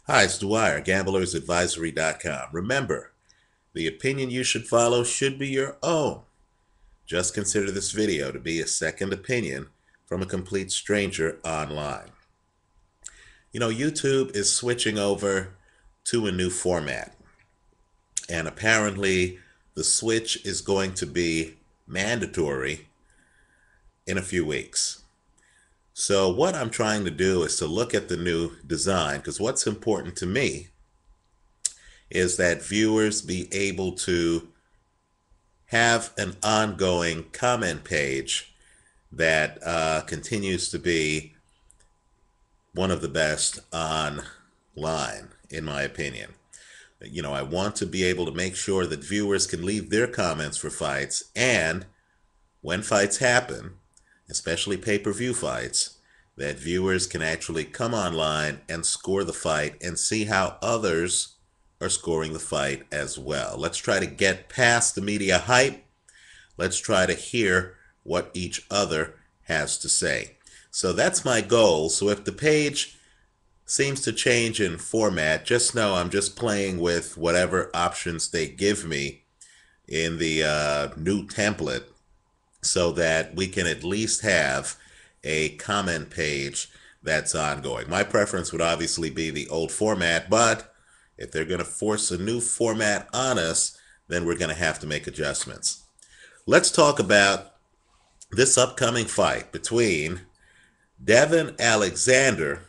Hi, it's Dwyer, gamblersadvisory.com. Remember, the opinion you should follow should be your own. Just consider this video to be a second opinion from a complete stranger online. You know, YouTube is switching over to a new format, and apparently the switch is going to be mandatory in a few weeks. So what I'm trying to do is to look at the new design, because what's important to me is that viewers be able to have an ongoing comment page that continues to be one of the best online, in my opinion. You know, I want to be able to make sure that viewers can leave their comments for fights, and when fights happen, especially pay-per-view fights, that viewers can actually come online and score the fight and see how others are scoring the fight as well. Let's try to get past the media hype. Let's try to hear what each other has to say. So that's my goal. So if the page seems to change in format, just know I'm just playing with whatever options they give me in the new template so that we can at least have a comment page that's ongoing. My preference would obviously be the old format, but if they're going to force a new format on us, then we're going to have to make adjustments. Let's talk about this upcoming fight between Devon Alexander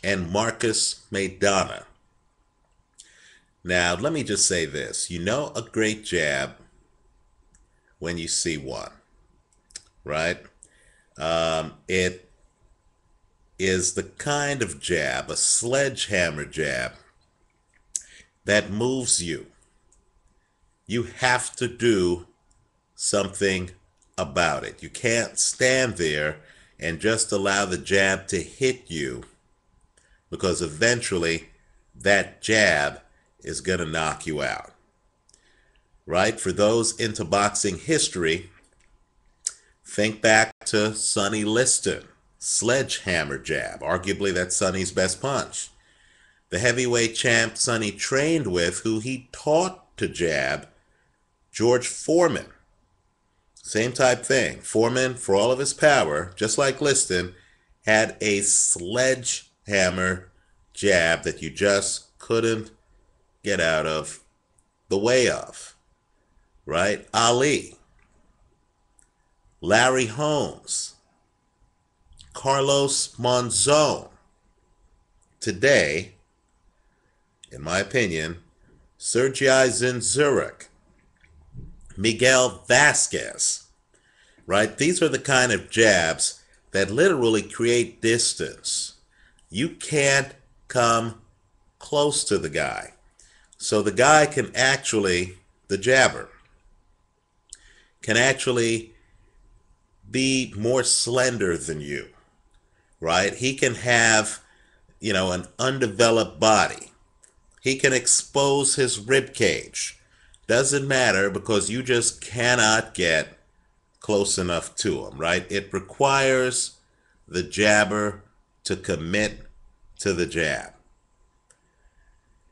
and Marcus Maidana. Now, let me just say this. You know a great jab when you see one, right? It is the kind of jab, a sledgehammer jab, that moves you. You have to do something about it. You can't stand there and just allow the jab to hit you, because eventually that jab is going to knock you out. Right? For those into boxing history, think back to Sonny Liston, sledgehammer jab. Arguably that's Sonny's best punch. The heavyweight champ Sonny trained with, who he taught to jab, George Foreman. Same type thing. Foreman, for all of his power, just like Liston, had a sledgehammer jab that you just couldn't get out of the way of. Right? Ali, Larry Holmes, Carlos Monzon. Today, in my opinion, Sergei Zinzurek, Miguel Vasquez, right? These are the kind of jabs that literally create distance. You can't come close to the guy. So the guy can actually, the jabber, can actually be more slender than you, right? He can have, you know, an undeveloped body. He can expose his rib cage. Doesn't matter, because you just cannot get close enough to him, right? It requires the jabber to commit to the jab.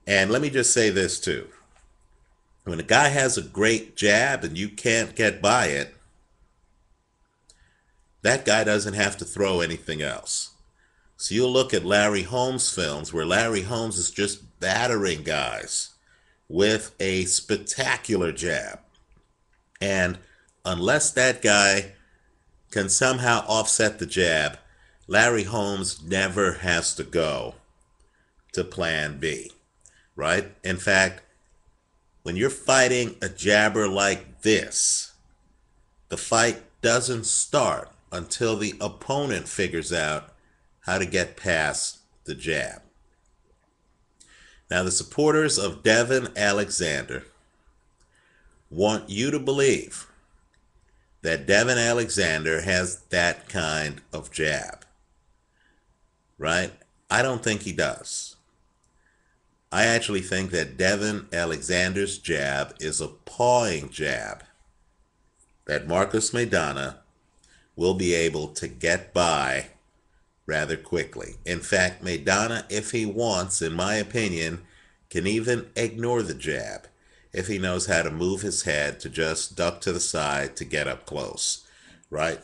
And let me just say this too. When a guy has a great jab and you can't get by it, that guy doesn't have to throw anything else. So you'll look at Larry Holmes films where Larry Holmes is just battering guys with a spectacular jab. And unless that guy can somehow offset the jab, Larry Holmes never has to go to plan B, right? In fact, when you're fighting a jabber like this, the fight doesn't start until the opponent figures out how to get past the jab. Now, the supporters of Devon Alexander want you to believe that Devon Alexander has that kind of jab, right? I don't think he does. I actually think that Devon Alexander's jab is a pawing jab that Marcus Maidana will be able to get by rather quickly. In fact, Maidana, if he wants, in my opinion, can even ignore the jab if he knows how to move his head to just duck to the side to get up close, right?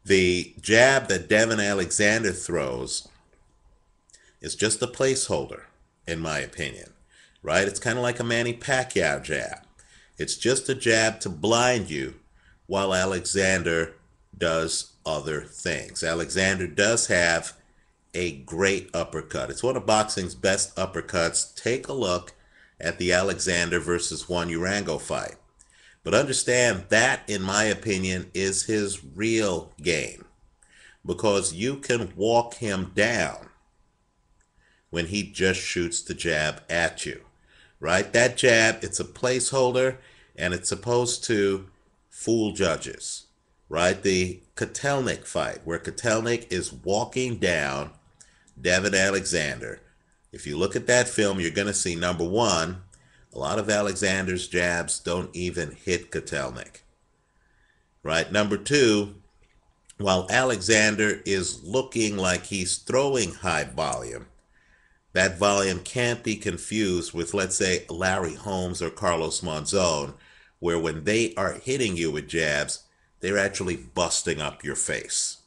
The jab that Devon Alexander throws is just a placeholder, in my opinion, right? It's kind of like a Manny Pacquiao jab. It's just a jab to blind you while Alexander does other things. Alexander does have a great uppercut. It's one of boxing's best uppercuts. Take a look at the Alexander versus Juan Urango fight. But understand that, in my opinion, is his real game, because you can walk him down when he just shoots the jab at you, right? That jab, it's a placeholder, and it's supposed to fool judges, right? The Kotelnik fight, where Kotelnik is walking down Devon Alexander. If you look at that film, you're going to see, number one, a lot of Alexander's jabs don't even hit Kotelnik, right? Number two, while Alexander is looking like he's throwing high volume, that volume can't be confused with, let's say, Larry Holmes or Carlos Monzon, where when they are hitting you with jabs, they're actually busting up your face.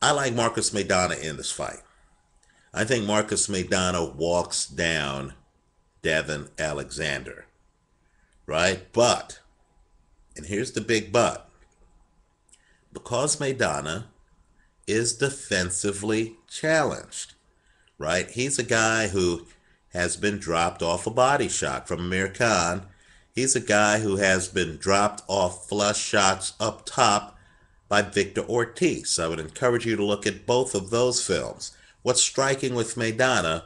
I like Marcus Maidana in this fight. I think Marcus Maidana walks down Devon Alexander, right? But, and here's the big but, because Maidana is defensively challenged, right? He's a guy who has been dropped off a body shot from Amir Khan. He's a guy who has been dropped off flush shots up top by Victor Ortiz. I would encourage you to look at both of those films. What's striking with Maidana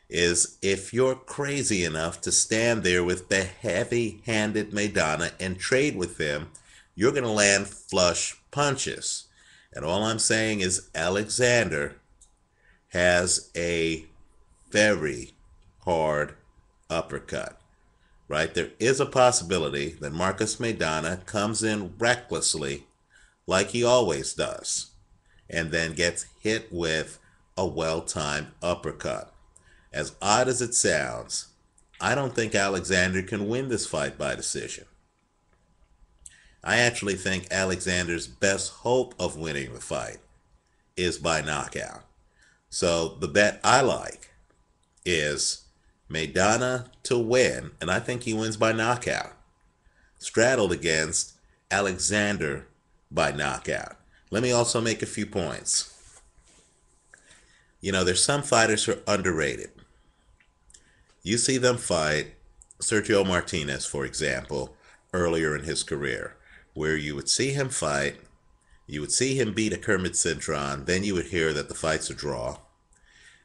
is, if you're crazy enough to stand there with the heavy-handed Maidana and trade with him, you're going to land flush punches. And all I'm saying is Alexander has a very hard uppercut, right? There is a possibility that Marcus Maidana comes in recklessly, like he always does, and then gets hit with a well-timed uppercut. As odd as it sounds, I don't think Alexander can win this fight by decision. I actually think Alexander's best hope of winning the fight is by knockout. So the bet I like is Maidana to win, and I think he wins by knockout, straddled against Alexander by knockout. Let me also make a few points. You know, there's some fighters who are underrated. You see them fight Sergio Martinez, for example, earlier in his career, where you would see him fight, you would see him beat a Kermit Cintron, then you would hear that the fight's a draw.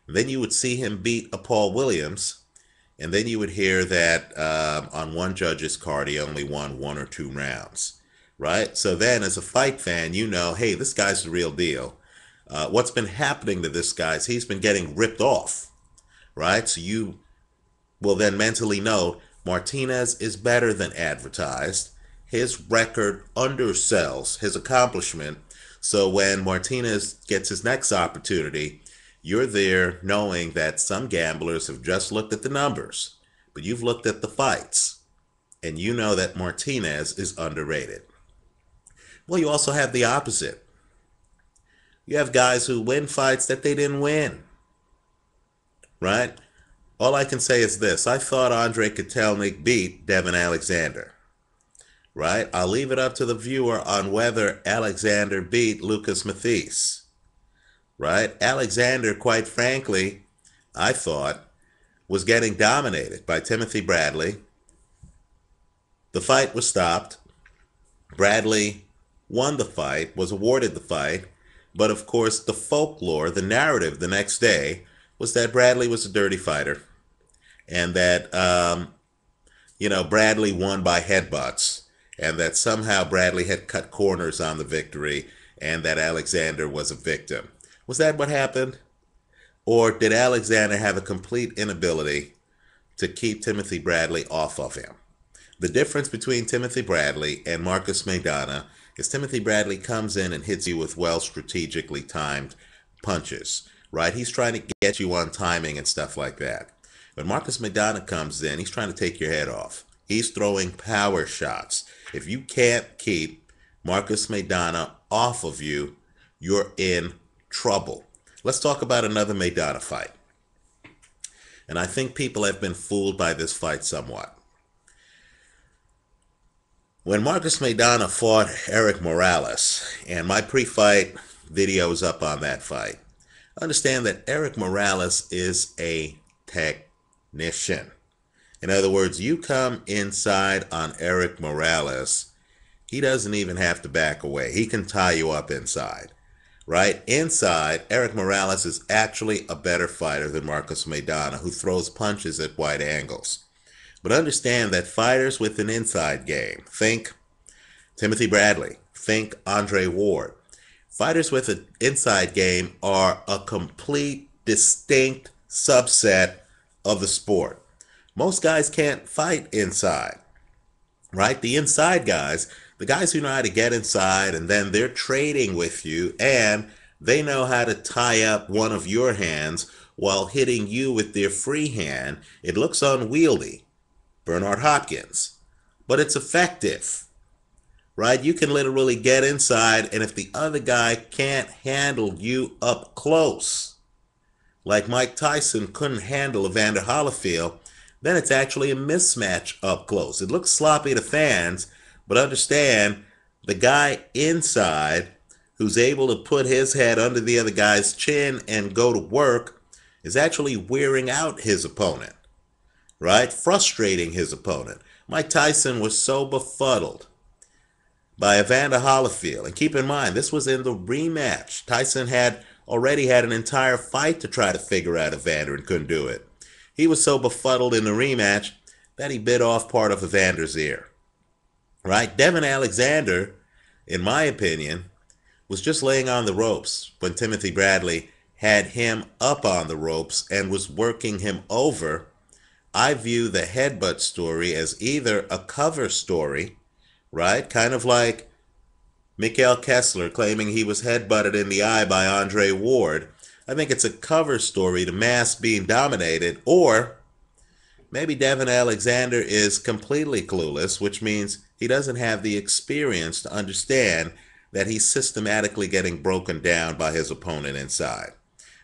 Then you would see him beat a Paul Williams, and then you would hear that on one judge's card he only won 1 or 2 rounds, right? So then, as a fight fan, you know, hey, this guy's the real deal. What's been happening to this guy is he's been getting ripped off, right? So you will then mentally know Martinez is better than advertised. His record undersells his accomplishment. So when Martinez gets his next opportunity, you're there knowing that some gamblers have just looked at the numbers, but you've looked at the fights, and you know that Martinez is underrated. Well, you also have the opposite. You have guys who win fights that they didn't win, right? All I can say is this. I thought Andre Kotelnik beat Devon Alexander, right? I'll leave it up to the viewer on whether Alexander beat Lucas Mathis, right? Alexander, quite frankly, I thought, was getting dominated by Timothy Bradley. The fight was stopped. Bradley won the fight, was awarded the fight, but of course the folklore, the narrative the next day was that Bradley was a dirty fighter, and that, Bradley won by headbutts, and that somehow Bradley had cut corners on the victory, and that Alexander was a victim. Was that what happened? Or did Alexander have a complete inability to keep Timothy Bradley off of him? The difference between Timothy Bradley and Marcus Maidana Because Timothy Bradley comes in and hits you with well strategically timed punches, right? He's trying to get you on timing and stuff like that. When Marcus Maidana comes in, he's trying to take your head off. He's throwing power shots. If you can't keep Marcus Maidana off of you, you're in trouble. Let's talk about another Maidana fight. And I think people have been fooled by this fight somewhat. When Marcus Maidana fought Eric Morales, and my pre-fight video is up on that fight, understand that Eric Morales is a technician. In other words, you come inside on Eric Morales, he doesn't even have to back away. He can tie you up inside, right? Inside, Eric Morales is actually a better fighter than Marcus Maidana, who throws punches at wide angles. But understand that fighters with an inside game, think Timothy Bradley, think Andre Ward. Fighters with an inside game are a complete, distinct subset of the sport. Most guys can't fight inside, right? The inside guys, the guys who know how to get inside and then they're trading with you and they know how to tie up one of your hands while hitting you with their free hand. It looks unwieldy. Bernard Hopkins. But it's effective, right? You can literally get inside, and if the other guy can't handle you up close, like Mike Tyson couldn't handle Evander Holyfield, then it's actually a mismatch up close. It looks sloppy to fans, but understand the guy inside who's able to put his head under the other guy's chin and go to work is actually wearing out his opponent. Right? Frustrating his opponent. Mike Tyson was so befuddled by Evander Holyfield. And keep in mind, this was in the rematch. Tyson had already had an entire fight to try to figure out Evander and couldn't do it. He was so befuddled in the rematch that he bit off part of Evander's ear. Right? Devon Alexander, in my opinion, was just laying on the ropes when Timothy Bradley had him up on the ropes and was working him over. I view the headbutt story as either a cover story, right? Kind of like Mikhail Kessler claiming he was headbutted in the eye by Andre Ward. I think it's a cover story to mask being dominated, or maybe Devon Alexander is completely clueless, which means he doesn't have the experience to understand that he's systematically getting broken down by his opponent inside.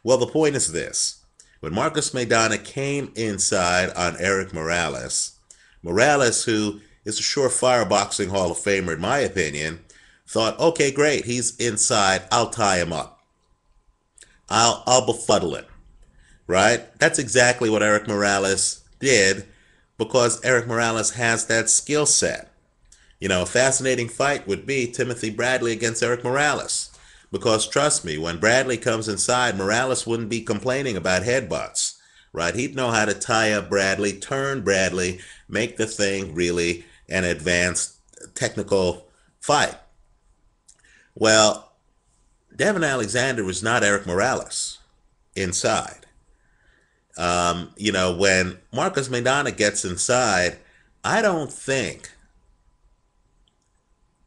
Well, the point is this. When Marcus Maidana came inside on Eric Morales, Morales, who is a surefire boxing Hall of Famer in my opinion, thought, okay, great, he's inside, I'll tie him up. I'll befuddle him, right? That's exactly what Eric Morales did because Eric Morales has that skill set. You know, a fascinating fight would be Timothy Bradley against Eric Morales. Because trust me, when Bradley comes inside, Morales wouldn't be complaining about headbutts, right? He'd know how to tie up Bradley, turn Bradley, make the thing really an advanced technical fight. Well, Devon Alexander was not Eric Morales inside. You know, when Marcus Maidana gets inside, I don't think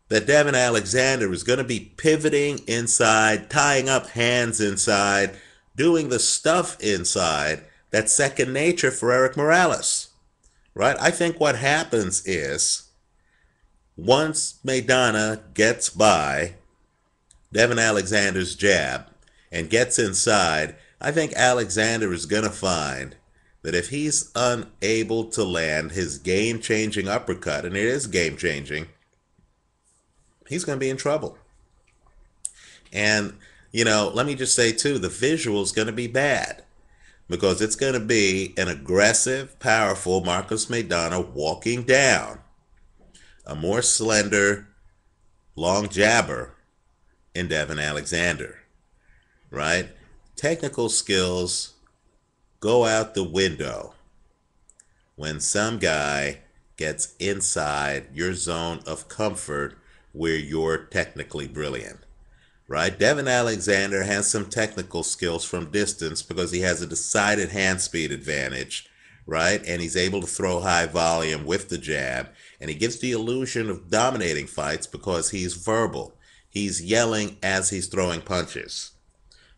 that Devon Alexander is going to be pivoting inside, tying up hands inside, doing the stuff inside that's second nature for Eric Morales, right? I think what happens is once Maidana gets by Devon Alexander's jab and gets inside, I think Alexander is going to find that if he's unable to land his game-changing uppercut, and it is game-changing, he's going to be in trouble. And, you know, let me just say, too, the visual is going to be bad because it's going to be an aggressive, powerful Marcus Maidana walking down a more slender, long jabber in Devon Alexander, right? Technical skills go out the window when some guy gets inside your zone of comfort where you're technically brilliant, right? Devon Alexander has some technical skills from distance because he has a decided hand speed advantage, right? And he's able to throw high volume with the jab, and he gives the illusion of dominating fights because he's verbal. He's yelling as he's throwing punches.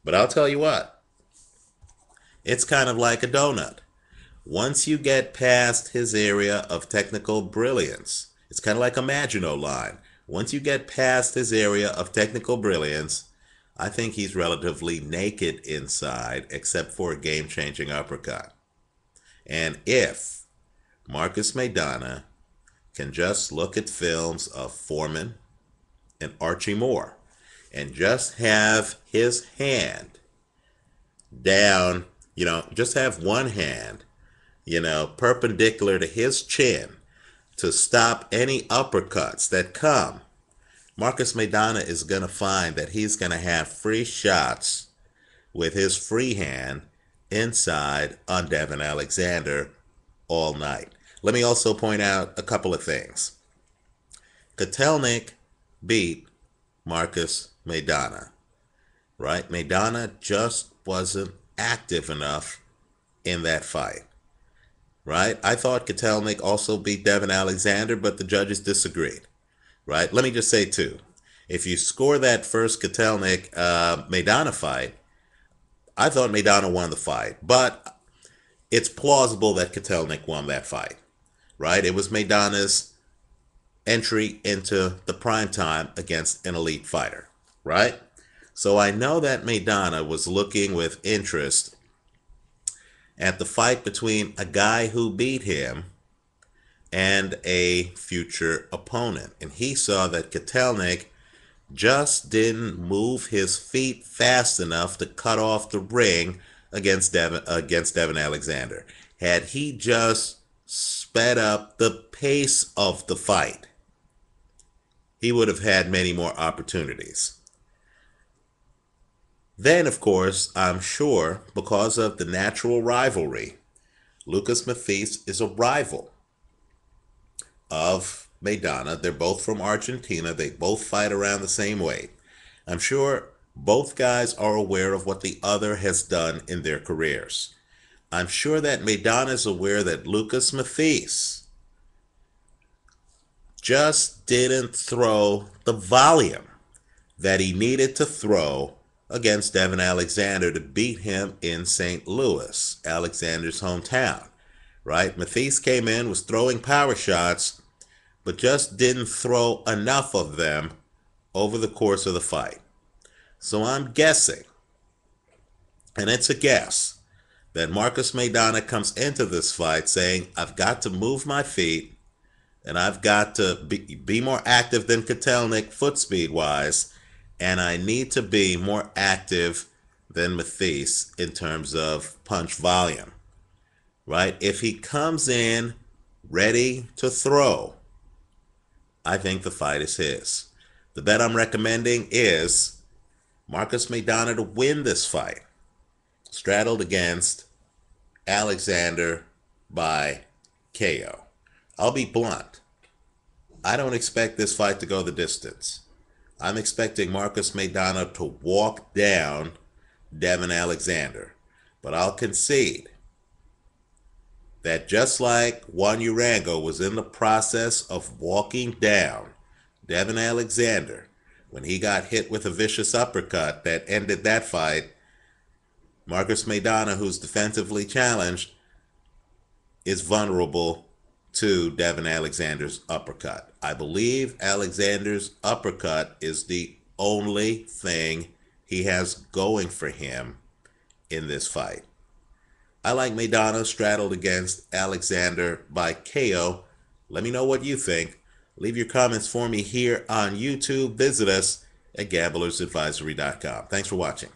But I'll tell you what, it's kind of like a donut. Once you get past his area of technical brilliance, it's kind of like a Maginot line. Once you get past his area of technical brilliance, I think he's relatively naked inside, except for a game-changing uppercut. And if Marcus Maidana can just look at films of Foreman and Archie Moore and just have his hand down, just have one hand, perpendicular to his chin to stop any uppercuts that come, Marcus Maidana is going to find that he's going to have free shots with his free hand inside on Devon Alexander all night. Let me also point out a couple of things. Kotelnik beat Marcus Maidana, right? Maidana just wasn't active enough in that fight, right? I thought Kotelnik also beat Devon Alexander, but the judges disagreed, right? Let me just say, too, if you score that first Kotelnik-Maidana fight, I thought Maidana won the fight, but it's plausible that Kotelnik won that fight, right? It was Maidana's entry into the prime time against an elite fighter, right? So I know that Maidana was looking with interest at the fight between a guy who beat him and a future opponent. And he saw that Kotelnik just didn't move his feet fast enough to cut off the ring against Devon Alexander. Had he just sped up the pace of the fight, he would have had many more opportunities. Then, of course, I'm sure, because of the natural rivalry, Lucas Mathis is a rival of Maidana. They're both from Argentina. They both fight around the same weight. I'm sure both guys are aware of what the other has done in their careers. I'm sure that Maidana is aware that Lucas Mathis just didn't throw the volume that he needed to throw against Devon Alexander to beat him in St. Louis, Alexander's hometown, right? Mathis came in, was throwing power shots, but just didn't throw enough of them over the course of the fight. So I'm guessing, and it's a guess, that Marcus Maidana comes into this fight saying, I've got to move my feet, and I've got to be more active than Kotelnik foot speed-wise, and I need to be more active than Mathis in terms of punch volume, right? If he comes in ready to throw, I think the fight is his. The bet I'm recommending is Marcus Maidana to win this fight, straddled against Alexander by KO. I'll be blunt. I don't expect this fight to go the distance. I'm expecting Marcus Maidana to walk down Devon Alexander. But I'll concede that just like Juan Urango was in the process of walking down Devon Alexander when he got hit with a vicious uppercut that ended that fight, Marcus Maidana, who's defensively challenged, is vulnerable to Devon Alexander's uppercut. I believe Alexander's uppercut is the only thing he has going for him in this fight. I like Maidana straddled against Alexander by KO. Let me know what you think. Leave your comments for me here on YouTube. Visit us at gamblersadvisory.com. Thanks for watching.